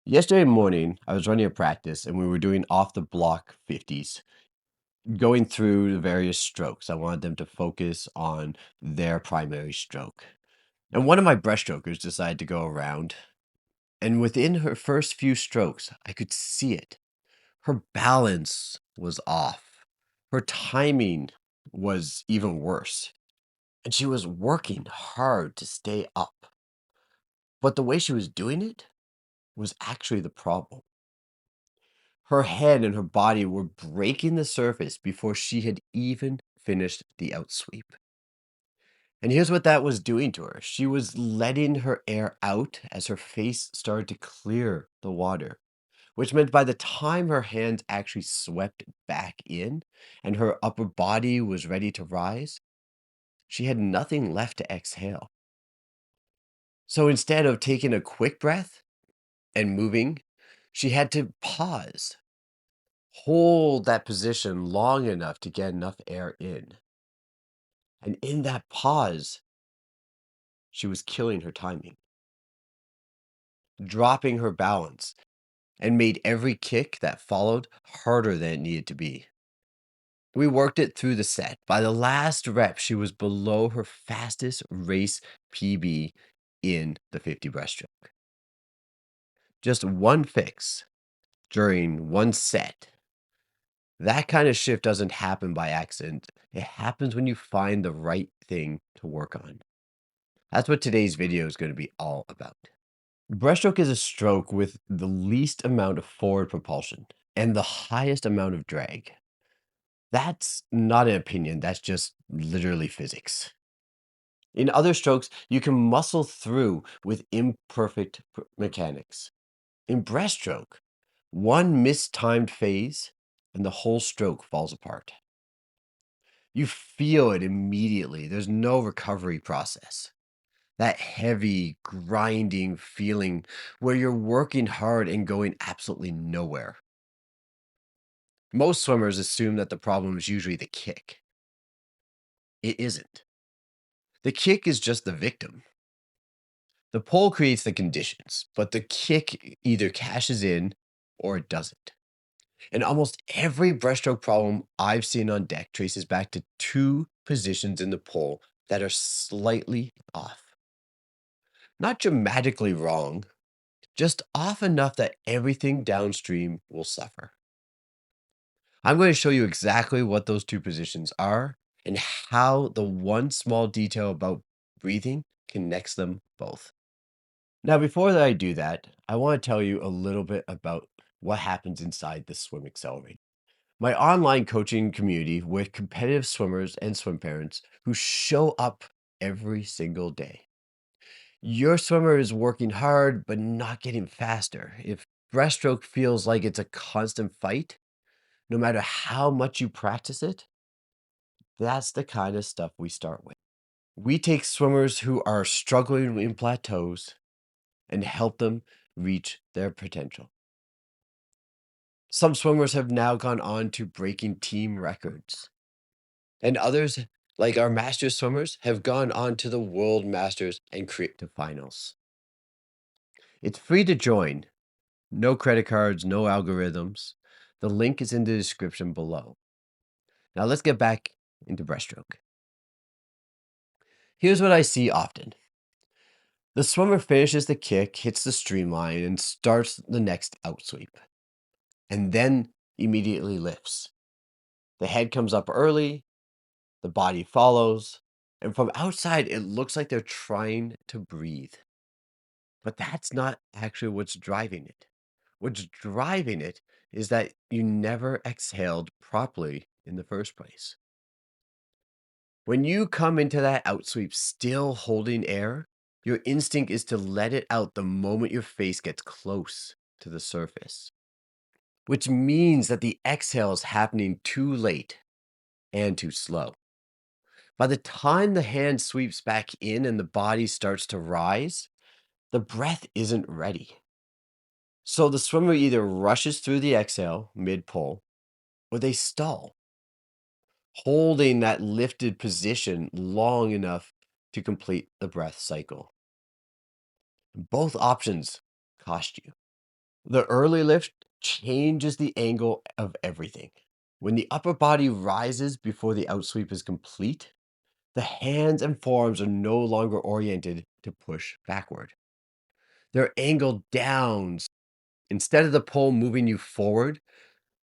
Yesterday morning, I was running a practice and we were doing off the block 50s, going through the various strokes. I wanted them to focus on their primary stroke. And one of my breaststrokers decided to go around. And within her first few strokes, I could see it. Her balance was off. Her timing was even worse. And she was working hard to stay up. But the way she was doing it was actually the problem. Her head and her body were breaking the surface before she had even finished the outsweep. And here's what that was doing to her. She was letting her air out as her face started to clear the water, which meant by the time her hands actually swept back in and her upper body was ready to rise, she had nothing left to exhale. So instead of taking a quick breath and moving, she had to pause, hold that position long enough to get enough air in. And in that pause, she was killing her timing, dropping her balance, and made every kick that followed harder than it needed to be. We worked it through the set. By the last rep, she was below her fastest race PB in the 50 breaststroke. Just one fix during one set. That kind of shift doesn't happen by accident. It happens when you find the right thing to work on. That's what today's video is going to be all about. Breaststroke is a stroke with the least amount of forward propulsion and the highest amount of drag. That's not an opinion, that's just literally physics. In other strokes, you can muscle through with imperfect mechanics. In breaststroke, one mistimed phase and the whole stroke falls apart. You feel it immediately, there's no recovery process. That heavy, grinding feeling where you're working hard and going absolutely nowhere. Most swimmers assume that the problem is usually the kick. It isn't. The kick is just the victim. The pole creates the conditions, but the kick either cashes in or it doesn't. And almost every breaststroke problem I've seen on deck traces back to two positions in the pole that are slightly off. Not dramatically wrong, just off enough that everything downstream will suffer. I'm going to show you exactly what those two positions are and how the one small detail about breathing connects them both. Now, before that I do that, I want to tell you a little bit about what happens inside the Swim Accelerate, my online coaching community with competitive swimmers and swim parents who show up every single day. Your swimmer is working hard but not getting faster. If breaststroke feels like it's a constant fight, no matter how much you practice it, that's the kind of stuff we start with. We take swimmers who are struggling in plateaus and help them reach their potential. Some swimmers have now gone on to breaking team records, and others, like our master swimmers, have gone on to the World Masters and to finals. It's free to join. No credit cards, no algorithms. The link is in the description below. Now let's get back into breaststroke. Here's what I see often. The swimmer finishes the kick, hits the streamline, and starts the next outsweep, and then immediately lifts. The head comes up early, the body follows, and from outside, it looks like they're trying to breathe. But that's not actually what's driving it. What's driving it is that you never exhaled properly in the first place. When you come into that outsweep still holding air, your instinct is to let it out the moment your face gets close to the surface, which means that the exhale is happening too late and too slow. By the time the hand sweeps back in and the body starts to rise, the breath isn't ready. So the swimmer either rushes through the exhale mid pull or they stall, holding that lifted position long enough to complete the breath cycle. Both options cost you. The early lift changes the angle of everything. When the upper body rises before the outsweep is complete, the hands and forearms are no longer oriented to push backward. They're angled down. Instead of the pull moving you forward,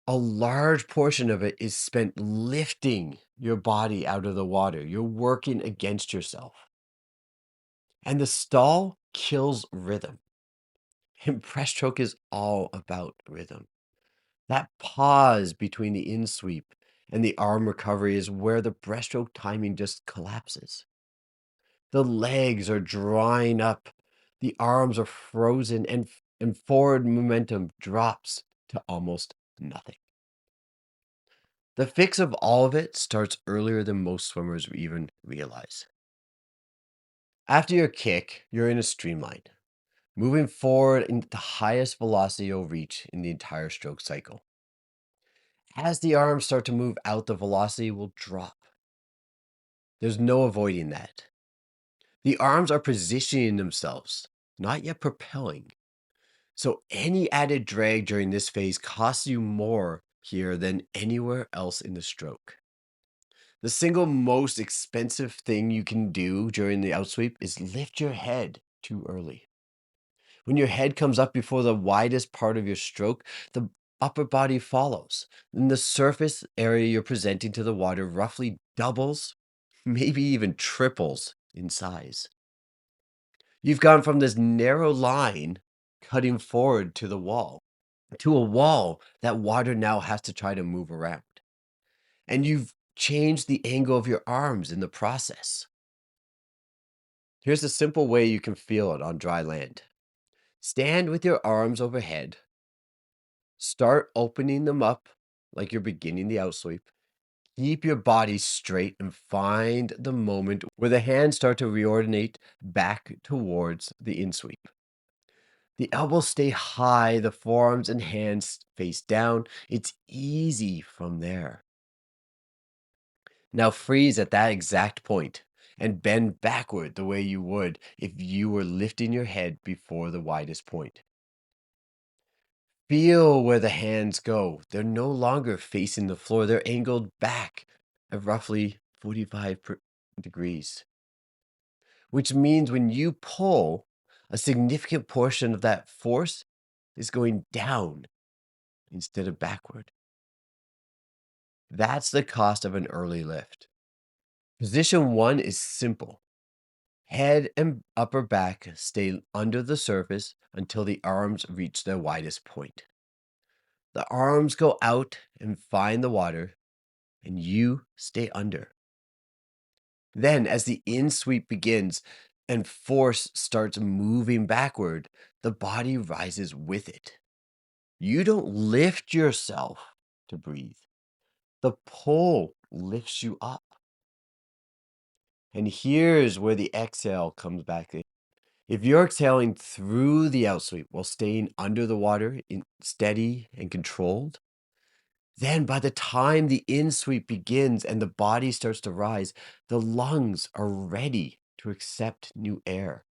a large portion of it is spent lifting your body out of the water. You're working against yourself. And the stall kills rhythm. And breaststroke is all about rhythm. That pause between the in sweep and the arm recovery is where the breaststroke timing just collapses. The legs are drying up, the arms are frozen, and forward momentum drops to almost nothing. The fix of all of it starts earlier than most swimmers even realize. After your kick, you're in a streamline, moving forward into the highest velocity you'll reach in the entire stroke cycle. As the arms start to move out, the velocity will drop. There's no avoiding that. The arms are positioning themselves, not yet propelling. So any added drag during this phase costs you more here than anywhere else in the stroke. The single most expensive thing you can do during the outsweep is lift your head too early. When your head comes up before the widest part of your stroke, the upper body follows. And the surface area you're presenting to the water roughly doubles, maybe even triples in size. You've gone from this narrow line cutting forward to a wall that water now has to try to move around. And you've changed the angle of your arms in the process. Here's a simple way you can feel it on dry land. Stand with your arms overhead. Start opening them up like you're beginning the outsweep. Keep your body straight and find the moment where the hands start to reordinate back towards the insweep. The elbows stay high, the forearms and hands face down. It's easy from there. Now freeze at that exact point and bend backward the way you would if you were lifting your head before the widest point. Feel where the hands go. They're no longer facing the floor, they're angled back at roughly 45 degrees, which means when you pull, a significant portion of that force is going down instead of backward. That's the cost of an early lift. Position one is simple. Head and upper back stay under the surface until the arms reach their widest point. The arms go out and find the water, and you stay under. Then, as the in sweep begins and force starts moving backward, the body rises with it. You don't lift yourself to breathe, the pull lifts you up. And here's where the exhale comes back in. If you're exhaling through the outsweep while staying under the water in steady and controlled, then by the time the in sweep begins and the body starts to rise, the lungs are ready to accept new air.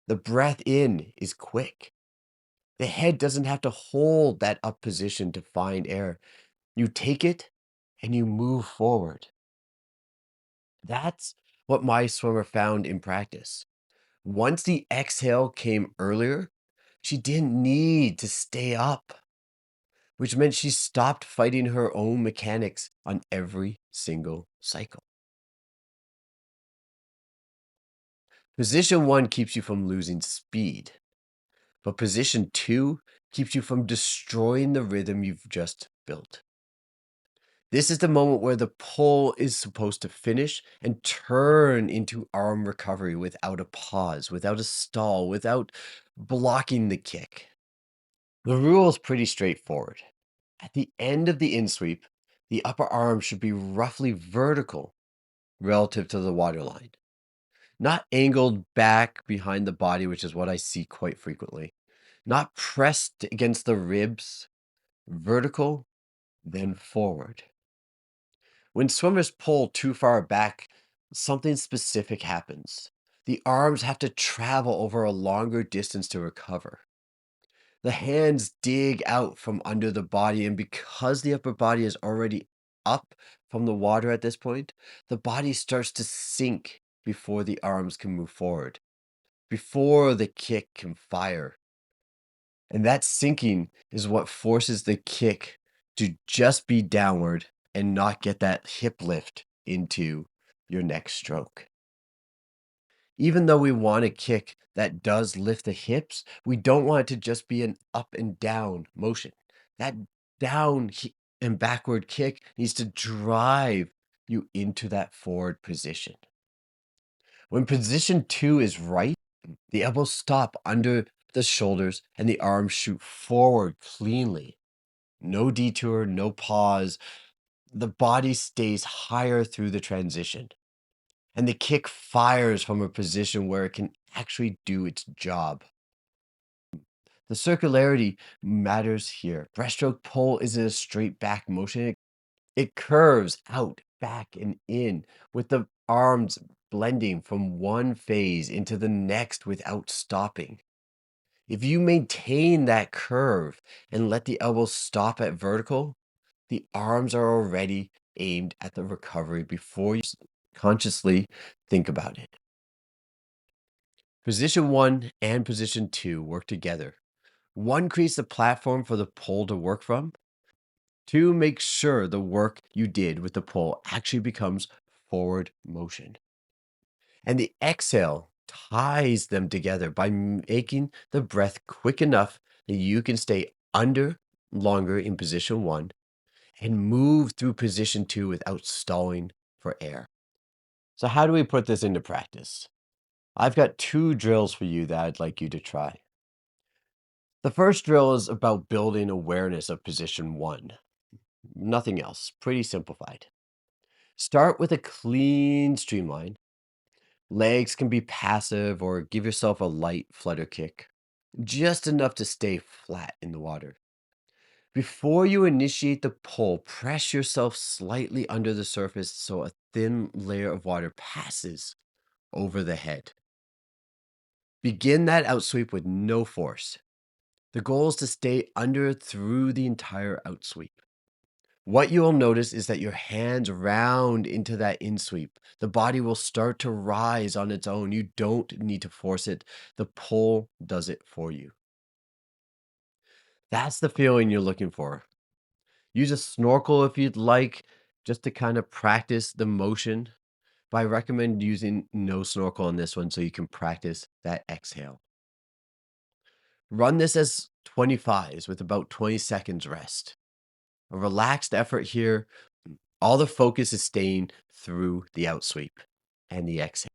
The breath in is quick. The head doesn't have to hold that up position to find air. You take it and you move forward. That's what my swimmer found in practice. Once the exhale came earlier, she didn't need to stay up, which meant she stopped fighting her own mechanics on every single cycle. Position one keeps you from losing speed, but position two keeps you from destroying the rhythm you've just built. This is the moment where the pull is supposed to finish and turn into arm recovery without a pause, without a stall, without blocking the kick. The rule is pretty straightforward. At the end of the in sweep, the upper arm should be roughly vertical relative to the waterline, not angled back behind the body, which is what I see quite frequently, not pressed against the ribs, vertical, then forward. When swimmers pull too far back, something specific happens. The arms have to travel over a longer distance to recover. The hands dig out from under the body, and because the upper body is already up from the water at this point, the body starts to sink before the arms can move forward, before the kick can fire. And that sinking is what forces the kick to just be downward and not get that hip lift into your next stroke. Even though we want a kick that does lift the hips, we don't want it to just be an up and down motion. That and backward kick needs to drive you into that forward position. When position two is right, the elbows stop under the shoulders and the arms shoot forward cleanly. No detour, no pause. The body stays higher through the transition. And the kick fires from a position where it can actually do its job. The circularity matters here. Breaststroke pull isn't a straight back motion. It curves out, back, and in with the arms blending from one phase into the next without stopping. If you maintain that curve and let the elbows stop at vertical, the arms are already aimed at the recovery before you consciously think about it. Position one and position two work together. One creates the platform for the pull to work from. Two makes sure the work you did with the pull actually becomes forward motion. And the exhale ties them together by making the breath quick enough that you can stay under longer in position one and move through position two without stalling for air. So, how do we put this into practice? I've got two drills for you that I'd like you to try. The first drill is about building awareness of position one. Nothing else, pretty simplified. Start with a clean streamline. Legs can be passive or give yourself a light flutter kick, just enough to stay flat in the water. Before you initiate the pull, press yourself slightly under the surface so a thin layer of water passes over the head. Begin that outsweep with no force. The goal is to stay under through the entire outsweep. What you'll notice is that your hands round into that insweep. The body will start to rise on its own. You don't need to force it. The pull does it for you. That's the feeling you're looking for. Use a snorkel if you'd like, just to kind of practice the motion. But I recommend using no snorkel on this one so you can practice that exhale. Run this as 25s with about 20 seconds rest. A relaxed effort here. All the focus is staying through the outsweep and the exhale.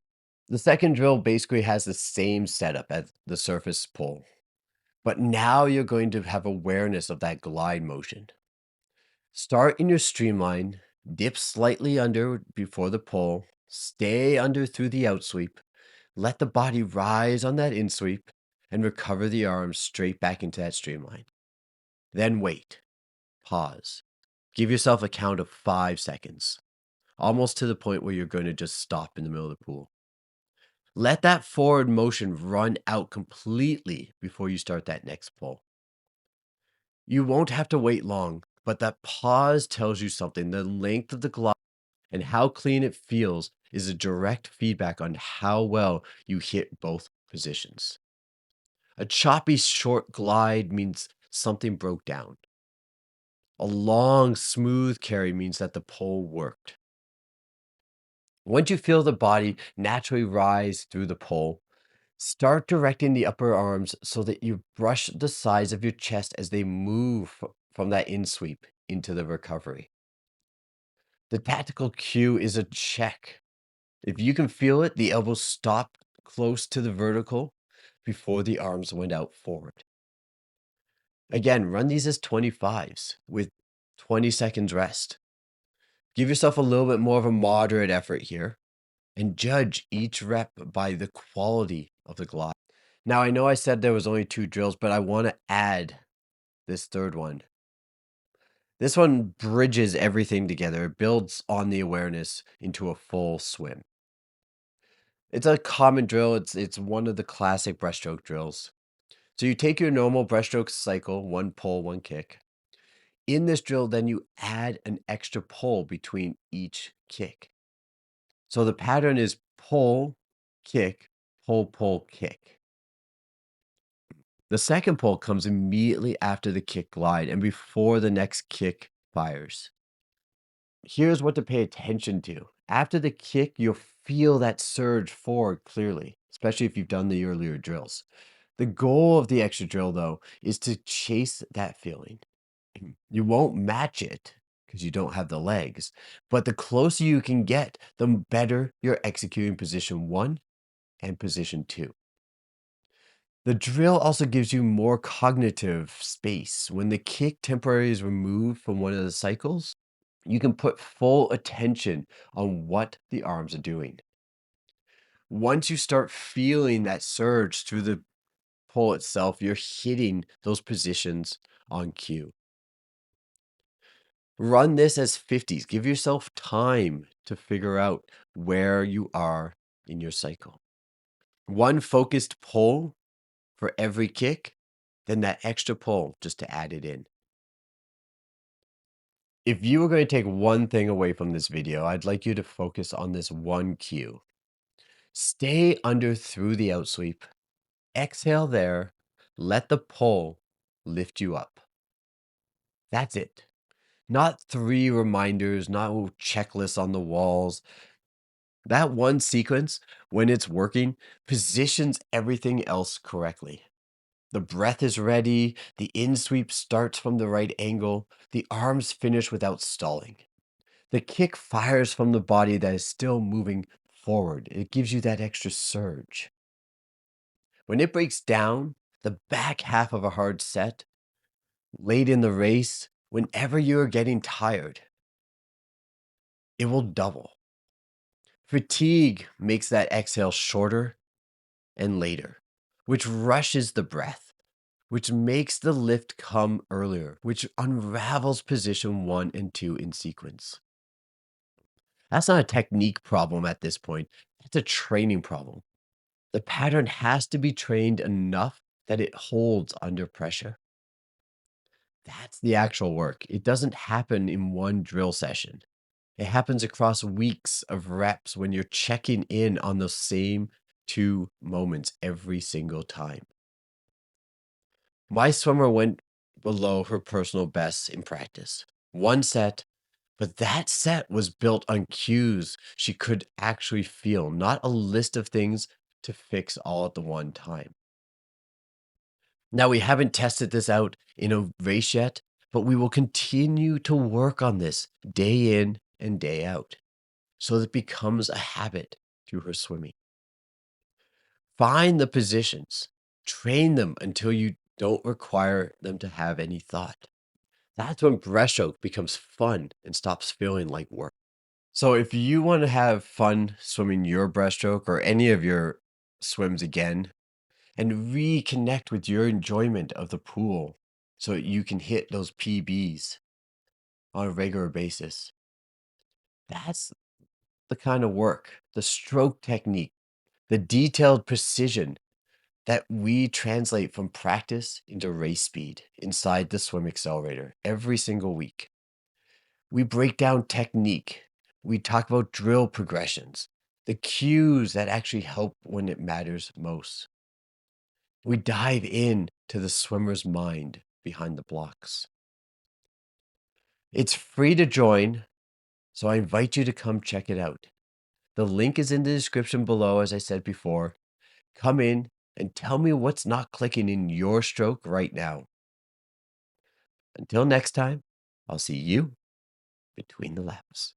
The second drill basically has the same setup as the surface pull, but now you're going to have awareness of that glide motion. Start in your streamline, dip slightly under before the pull, stay under through the outsweep, let the body rise on that insweep, and recover the arms straight back into that streamline. Then wait, pause, give yourself a count of 5 seconds, almost to the point where you're going to just stop in the middle of the pool. Let that forward motion run out completely before you start that next pull. You won't have to wait long, but that pause tells you something. The length of the glide and how clean it feels is a direct feedback on how well you hit both positions. A choppy short glide means something broke down. A long, smooth carry means that the pull worked. Once you feel the body naturally rise through the pull, start directing the upper arms so that you brush the sides of your chest as they move from that in sweep into the recovery. The tactical cue is a check. If you can feel it, the elbows stop close to the vertical before the arms went out forward. Again, run these as 25s with 20 seconds rest. Give yourself a little bit more of a moderate effort here and judge each rep by the quality of the glide. Now, I know I said there was only two drills, but I want to add this third one. This one bridges everything together. It builds on the awareness into a full swim. It's a common drill. It's one of the classic breaststroke drills. So you take your normal breaststroke cycle, one pull, one kick. In this drill, then you add an extra pull between each kick. So the pattern is pull, kick, pull, pull, kick. The second pull comes immediately after the kick glide and before the next kick fires. Here's what to pay attention to. After the kick, you'll feel that surge forward clearly, especially if you've done the earlier drills. The goal of the extra drill, though, is to chase that feeling. You won't match it because you don't have the legs, but the closer you can get, the better you're executing position one and position two. The drill also gives you more cognitive space. When the kick temporarily is removed from one of the cycles, you can put full attention on what the arms are doing. Once you start feeling that surge through the pull itself, you're hitting those positions on cue. Run this as 50s. Give yourself time to figure out where you are in your cycle. One focused pull for every kick, then that extra pull just to add it in. If you were going to take one thing away from this video, I'd like you to focus on this one cue. Stay under through the outsweep. Exhale there. Let the pull lift you up. That's it. Not 3 reminders, not checklists on the walls. That one sequence, when it's working, positions everything else correctly. The breath is ready, the in sweep starts from the right angle, the arms finish without stalling. The kick fires from the body that is still moving forward. It gives you that extra surge. When it breaks down, the back half of a hard set, late in the race, whenever you are getting tired, it will double. Fatigue makes that exhale shorter and later, which rushes the breath, which makes the lift come earlier, which unravels position 1 and 2 in sequence. That's not a technique problem at this point. That's a training problem. The pattern has to be trained enough that it holds under pressure. That's the actual work. It doesn't happen in one drill session. It happens across weeks of reps when you're checking in on those same 2 moments every single time. My swimmer went below her personal best in practice. One set, but that set was built on cues she could actually feel, not a list of things to fix all at the one time. Now, we haven't tested this out in a race yet, but we will continue to work on this day in and day out so that it becomes a habit through her swimming. Find the positions, train them until you don't require them to have any thought. That's when breaststroke becomes fun and stops feeling like work. So, if you want to have fun swimming your breaststroke or any of your swims again, and reconnect with your enjoyment of the pool so that you can hit those PBs on a regular basis. That's the kind of work, the stroke technique, the detailed precision that we translate from practice into race speed inside the swim accelerator every single week. We break down technique. We talk about drill progressions, the cues that actually help when it matters most. We dive in to the swimmer's mind behind the blocks. It's free to join, so I invite you to come check it out. The link is in the description below, as I said before. Come in and tell me what's not clicking in your stroke right now. Until next time, I'll see you between the laps.